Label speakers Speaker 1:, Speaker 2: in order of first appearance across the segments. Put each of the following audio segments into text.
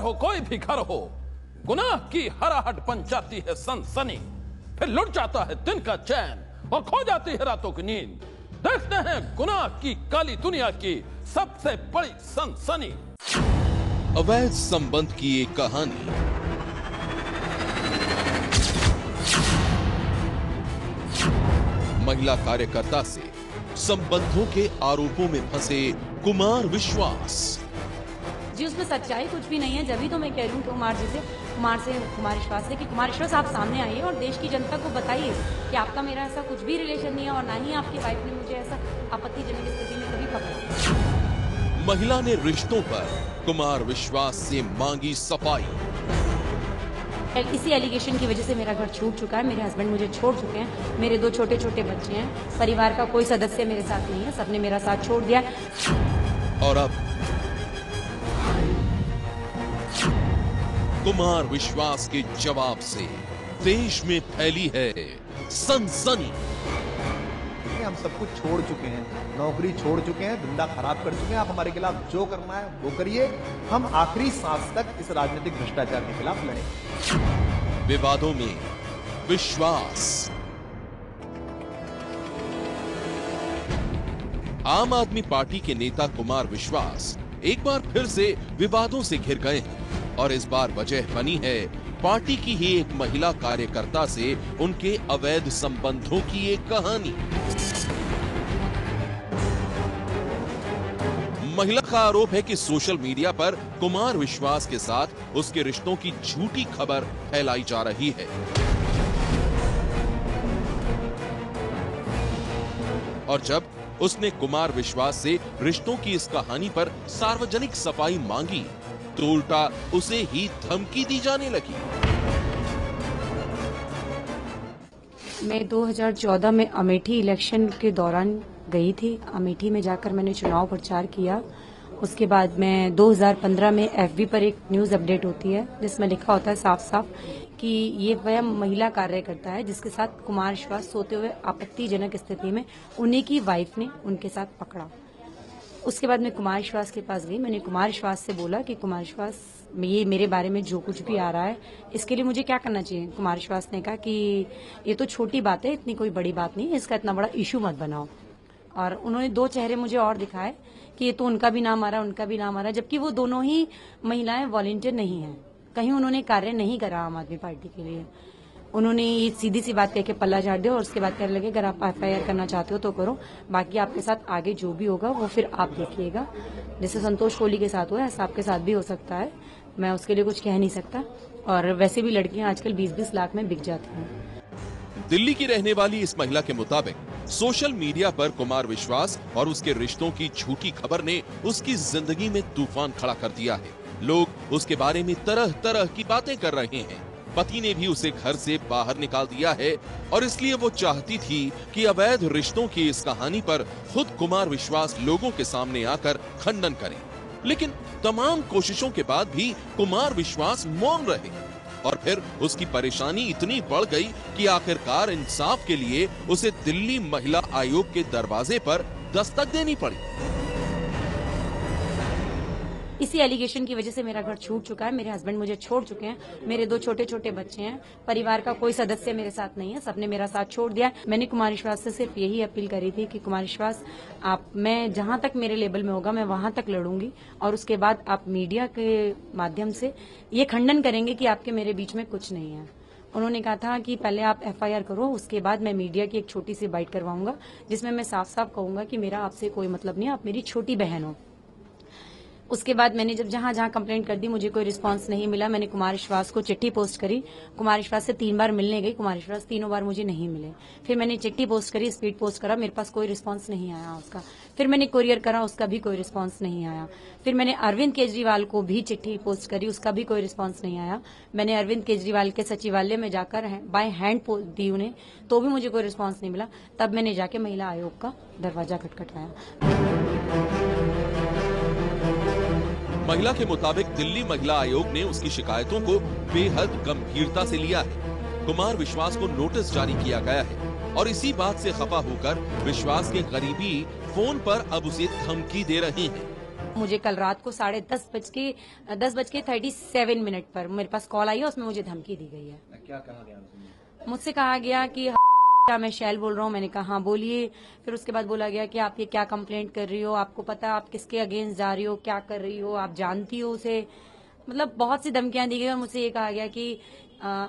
Speaker 1: हो कोई भी घर हो, गुनाह की हराहट बन जाती है सनसनी, फिर लुट जाता है दिन का चैन और खो जाती है रातों की नींद। देखते हैं गुनाह की काली दुनिया की सबसे बड़ी सनसनी।
Speaker 2: अवैध संबंध की एक कहानी। महिला कार्यकर्ता से संबंधों के आरोपों में फंसे कुमार विश्वास।
Speaker 3: जी उसमें सच्चाई कुछ भी नहीं है। जब भी तो मैं कह रही हूँ कुमार विश्वास से कि कुमार विश्वास आप सामने आइए और देश की जनता को बताइए कि आपका मेरा ऐसा कुछ भी रिलेशन नहीं है और ना ही आपकी वाइफ ने मुझे ऐसा आपत्तिजनक स्थिति में कभी पकड़ा।
Speaker 2: महिला ने रिश्तों पर कुमार विश्वास से मांगी सफाई।
Speaker 3: इसी एलिगेशन की वजह से मेरा घर छूट चुका है, मेरे हस्बैंड मुझे छोड़ चुके हैं, मेरे 2 छोटे छोटे बच्चे हैं, परिवार का कोई सदस्य मेरे साथ नहीं है, सबने मेरा साथ छोड़ दिया।
Speaker 2: और अब कुमार विश्वास के जवाब से देश में फैली है सनसनी।
Speaker 4: हम सब कुछ छोड़ चुके हैं, नौकरी छोड़ चुके हैं, धंधा खराब कर चुके हैं, आप हमारे खिलाफ जो करना है वो करिए, हम आखिरी सांस तक इस राजनीतिक भ्रष्टाचार के खिलाफ लड़ेंगे।
Speaker 2: विवादों में विश्वास। आम आदमी पार्टी के नेता कुमार विश्वास एक बार फिर से विवादों से घिर गए हैं और इस बार वजह बनी है पार्टी की ही एक महिला कार्यकर्ता से उनके अवैध संबंधों की एक कहानी। महिला का आरोप है कि सोशल मीडिया पर कुमार विश्वास के साथ उसके रिश्तों की झूठी खबर फैलाई जा रही है और जब उसने कुमार विश्वास से रिश्तों की इस कहानी पर सार्वजनिक सफाई मांगी तो उल्टा उसे ही धमकी दी जाने लगी।
Speaker 3: मैं 2014 में अमेठी इलेक्शन के दौरान गई थी। अमेठी में जाकर मैंने चुनाव प्रचार किया। उसके बाद मैं 2015 में एफबी पर एक न्यूज अपडेट होती है जिसमें लिखा होता है साफ साफ कि ये वह महिला कार्यकर्ता है जिसके साथ कुमार विश्वास सोते हुए आपत्तिजनक स्थिति में उन्हीं की वाइफ ने उनके साथ पकड़ा। उसके बाद मैं कुमार विश्वास के पास गई। मैंने कुमार विश्वास से बोला कि कुमार विश्वास ये मेरे बारे में जो कुछ भी आ रहा है इसके लिए मुझे क्या करना चाहिए। कुमार विश्वास ने कहा कि ये तो छोटी बात है, इतनी कोई बड़ी बात नहीं है, इसका इतना बड़ा इशू मत बनाओ। और उन्होंने 2 चेहरे मुझे और दिखाए कि ये तो उनका भी नाम आ रहा है, उनका भी नाम आ रहा है, जबकि वो दोनों ही महिलाएं वॉलंटियर नहीं है, कहीं उन्होंने कार्य नहीं करा आम आदमी पार्टी के लिए। उन्होंने ये सीधी सी बात कह के पल्ला झाड़ दिया और उसके बाद कहने लगे अगर आप FIR करना चाहते हो तो करो, बाकी आपके साथ आगे जो भी होगा वो फिर आप देखिएगा। जैसे संतोष कोहली के साथ हुआ ऐसा आपके साथ भी हो सकता है, मैं उसके लिए कुछ कह नहीं सकता। और वैसे भी लड़कियां आजकल 20-20 लाख में बिक जाती हैं।
Speaker 2: दिल्ली की रहने वाली इस महिला के मुताबिक सोशल मीडिया पर कुमार विश्वास और उसके रिश्तों की झूठी खबर ने उसकी जिंदगी में तूफान खड़ा कर दिया है। लोग उसके बारे में तरह तरह की बातें कर रहे हैं। पति ने भी उसे घर से बाहर निकाल दिया है और इसलिए वो चाहती थी कि अवैध रिश्तों की इस कहानी पर खुद कुमार विश्वास लोगों के सामने आकर खंडन करे। लेकिन तमाम कोशिशों के बाद भी कुमार विश्वास मौन रहे और फिर उसकी परेशानी इतनी बढ़ गई कि आखिरकार इंसाफ के लिए उसे दिल्ली महिला आयोग के दरवाजे पर दस्तक देनी पड़ी।
Speaker 3: इसी एलिगेशन की वजह से मेरा घर छूट चुका है, मेरे हस्बैंड मुझे छोड़ चुके हैं, मेरे 2 छोटे छोटे बच्चे हैं, परिवार का कोई सदस्य मेरे साथ नहीं है, सबने मेरा साथ छोड़ दिया। मैंने कुमार विश्वास से सिर्फ यही अपील करी थी कि कुमार विश्वास मैं जहां तक मेरे लेवल में होगा मैं वहां तक लड़ूंगी और उसके बाद आप मीडिया के माध्यम से ये खंडन करेंगे कि आपके मेरे बीच में कुछ नहीं है। उन्होंने कहा था कि पहले आप FIR करो, उसके बाद मैं मीडिया की एक छोटी सी बाइट करवाऊंगा जिसमें मैं साफ साफ कहूंगा कि मेरा आपसे कोई मतलब नहीं है, आप मेरी छोटी बहन हो। उसके बाद मैंने जब जहां जहां कंप्लेंट कर दी मुझे कोई रिस्पांस नहीं मिला। मैंने कुमार विश्वास को चिट्ठी पोस्ट करी, कुमार विश्वास से 3 बार मिलने गई, कुमार विश्वास तीनों बार मुझे नहीं मिले। फिर मैंने चिट्ठी पोस्ट करी, स्पीड पोस्ट करा, मेरे पास कोई रिस्पांस नहीं आया उसका। फिर मैंने कोरियर करा, उसका भी कोई रिस्पांस नहीं आया। फिर मैंने अरविंद केजरीवाल को भी चिट्ठी पोस्ट करी, उसका भी कोई रिस्पांस नहीं आया। मैंने अरविंद केजरीवाल के सचिवालय में जाकर बाय हैंड दी उन्हें, तो भी मुझे कोई रिस्पांस नहीं मिला। तब मैंने जाके महिला आयोग का दरवाजा खटखटाया।
Speaker 2: महिला के मुताबिक दिल्ली महिला आयोग ने उसकी शिकायतों को बेहद गंभीरता से लिया है। कुमार विश्वास को नोटिस जारी किया गया है और इसी बात से खफा होकर विश्वास के करीबी फोन पर अब उसे धमकी दे रहे हैं।
Speaker 3: मुझे कल रात को 10:37 पर मेरे पास कॉल आई है, उसमें मुझे धमकी दी गई है।
Speaker 4: क्या कहा गया?
Speaker 3: मुझसे कहा गया कि क्या मैं शैल बोल रहा हूँ। मैंने कहा हाँ बोलिए। फिर उसके बाद बोला गया कि आप ये क्या कंप्लेंट कर रही हो, आपको पता आप किसके अगेंस्ट जा रही हो, क्या कर रही हो, आप जानती हो उसे। मतलब बहुत सी धमकियां दी गई और मुझसे ये कहा गया कि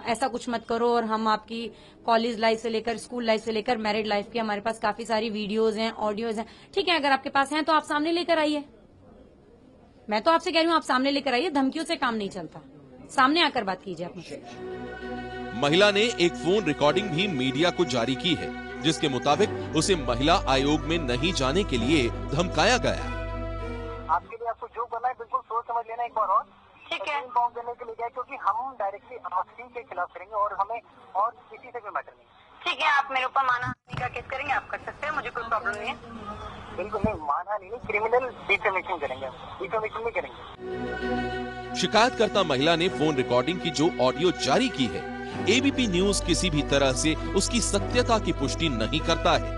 Speaker 3: ऐसा कुछ मत करो, और हम आपकी कॉलेज लाइफ से लेकर स्कूल लाइफ से लेकर मैरिड लाइफ की हमारे पास काफी सारी वीडियोज हैं, ऑडियोज हैं। ठीक है, अगर आपके पास हैं तो आप सामने लेकर आइए। मैं तो आपसे कह रही हूँ आप सामने लेकर आइए, धमकियों से काम नहीं चलता। सामने आकर बात कीजिए आप मुझसे।
Speaker 2: महिला ने एक फोन रिकॉर्डिंग भी मीडिया को जारी की है, जिसके मुताबिक उसे महिला आयोग में नहीं जाने के लिए धमकाया गया।
Speaker 5: आपके लिए आपको जो करना है बिल्कुल सोच समझ लेना एक बार और। ठीक है, इन्फॉर्म करने के लिए गया क्योंकि हम डायरेक्टली आरसी के खिलाफ करेंगे और हमें और किसी से भी मैटर नहीं। ठीक है, आप मेरे ऊपर मानहानि का केस करेंगे, आप कर सकते हैं, मुझे कोई प्रॉब्लम नहीं है। बिल्कुल नहीं, मानहानि नहीं, क्रिमिनल डिफेमेशन करेंगे, डिफेमेशन नहीं करेंगे।
Speaker 2: शिकायतकर्ता महिला ने फोन रिकॉर्डिंग की जो ऑडियो जारी की है, एबीपी न्यूज किसी भी तरह से उसकी सत्यता की पुष्टि नहीं करता है।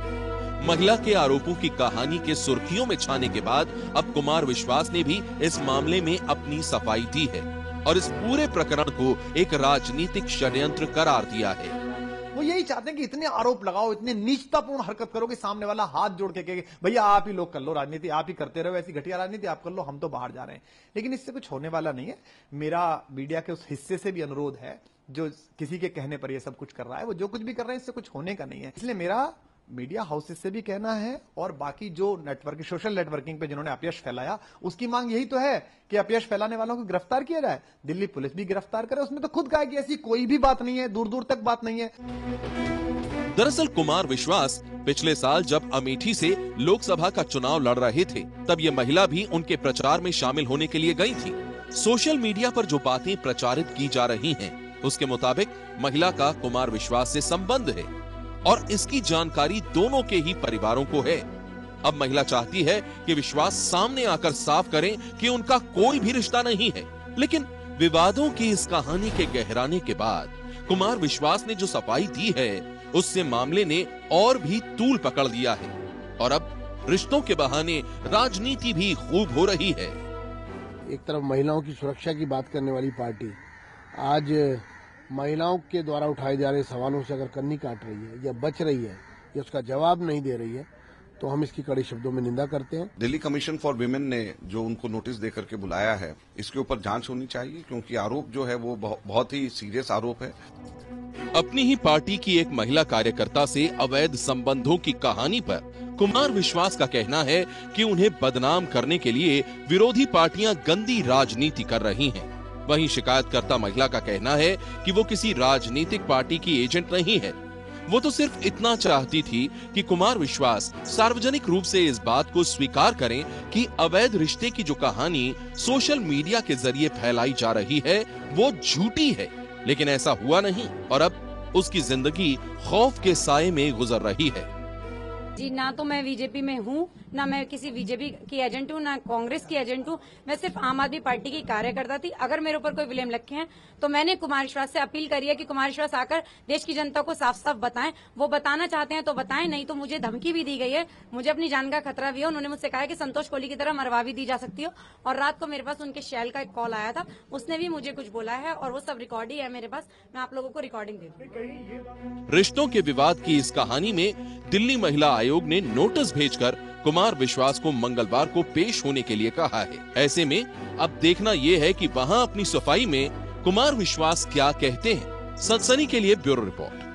Speaker 2: महिला के आरोपों की कहानी के सुर्खियों में छाने के बाद अब कुमार विश्वास ने भी इस मामले में अपनी सफाई दी है और इस पूरे प्रकरण को एक राजनीतिक षड्यंत्र करार दिया है।
Speaker 4: वो यही चाहते हैं कि इतने आरोप लगाओ, इतने नीचतापूर्ण हरकत करो कि सामने वाला हाथ जोड़ के कहे भैया आप ही लोग कर लो राजनीति, आप ही करते रहो, ऐसी घटिया राजनीति आप कर लो, हम तो बाहर जा रहे हैं। लेकिन इससे कुछ होने वाला नहीं है। मेरा मीडिया के उस हिस्से से भी अनुरोध है जो किसी के कहने पर ये सब कुछ कर रहा है, वो जो कुछ भी कर रहे हैं इससे कुछ होने का नहीं है। इसलिए मेरा मीडिया हाउसेस से भी कहना है और बाकी जो नेटवर्क सोशल नेटवर्किंग पे जिन्होंने अपयश फैलाया उसकी मांग यही तो है कि अपयश फैलाने वालों को गिरफ्तार किया जाए। दिल्ली पुलिस भी गिरफ्तार करे, उसने तो खुद कहा कि ऐसी कोई भी बात नहीं है, दूर दूर तक बात नहीं है।
Speaker 2: दरअसल कुमार विश्वास पिछले साल जब अमेठी से लोकसभा का चुनाव लड़ रहे थे, तब ये महिला भी उनके प्रचार में शामिल होने के लिए गई थी। सोशल मीडिया पर जो बातें प्रचारित की जा रही हैं, उसके मुताबिक महिला का कुमार विश्वास से संबंध है और इसकी जानकारी दोनों के ही परिवारों को है। अब महिला चाहती है कि विश्वास सामने आकर साफ करें कि उनका कोई भी रिश्ता नहीं है। लेकिन विवादों की इस कहानी के गहराने के बाद कुमार विश्वास ने जो सफाई दी है, उससे मामले ने और भी तूल पकड़ लिया है और अब रिश्तों के बहाने राजनीति भी खूब हो रही है।
Speaker 6: एक तरफ महिलाओं की सुरक्षा की बात करने वाली पार्टी आज महिलाओं के द्वारा उठाए जा रहे सवालों से अगर कन्नी काट रही है या बच रही है या उसका जवाब नहीं दे रही है, तो हम इसकी कड़े शब्दों में निंदा करते हैं।
Speaker 7: दिल्ली कमीशन फॉर विमेन ने जो उनको नोटिस देकर के बुलाया है, इसके ऊपर जांच होनी चाहिए क्योंकि आरोप जो है वो बहुत ही सीरियस आरोप है।
Speaker 2: अपनी ही पार्टी की एक महिला कार्यकर्ता से अवैध संबंधों की कहानी पर कुमार विश्वास का कहना है कि उन्हें बदनाम करने के लिए विरोधी पार्टियां गंदी राजनीति कर रही हैं। वहीं शिकायतकर्ता महिला का कहना है कि वो किसी राजनीतिक पार्टी की एजेंट नहीं है, वो तो सिर्फ इतना चाहती थी कि कुमार विश्वास सार्वजनिक रूप से इस बात को स्वीकार करें कि अवैध रिश्ते की जो कहानी सोशल मीडिया के जरिए फैलाई जा रही है वो झूठी है। लेकिन ऐसा हुआ नहीं और अब उसकी जिंदगी खौफ के साए में गुजर रही है।
Speaker 3: जी, ना तो मैं बीजेपी में हूँ, ना मैं किसी बीजेपी की एजेंट हूँ, ना कांग्रेस की एजेंट हूँ। मैं सिर्फ आम आदमी पार्टी की कार्यकर्ता थी। अगर मेरे ऊपर कोई ब्लेम रखे हैं तो मैंने कुमार विश्वास से अपील करी है कि कुमार विश्वास आकर देश की जनता को साफ साफ बताएं। वो बताना चाहते हैं तो बताएं, नहीं तो मुझे धमकी भी दी गई है, मुझे अपनी जान का खतरा भी है। उन्होंने मुझसे कहा कि संतोष कोहली की तरह मरवा भी दी जा सकती हो। और रात को मेरे पास उनके शैल का एक कॉल आया था, उसने भी मुझे कुछ बोला है और वो सब रिकॉर्ड ही है मेरे पास। मैं आप लोगों को रिकॉर्डिंग दे दूं।
Speaker 2: रिश्तों के विवाद की इस कहानी में दिल्ली महिला आयोग ने नोटिस भेजकर कुमार विश्वास को मंगलवार को पेश होने के लिए कहा है। ऐसे में अब देखना यह है कि वहां अपनी सफाई में कुमार विश्वास क्या कहते हैं। सनसनी के लिए ब्यूरो रिपोर्ट।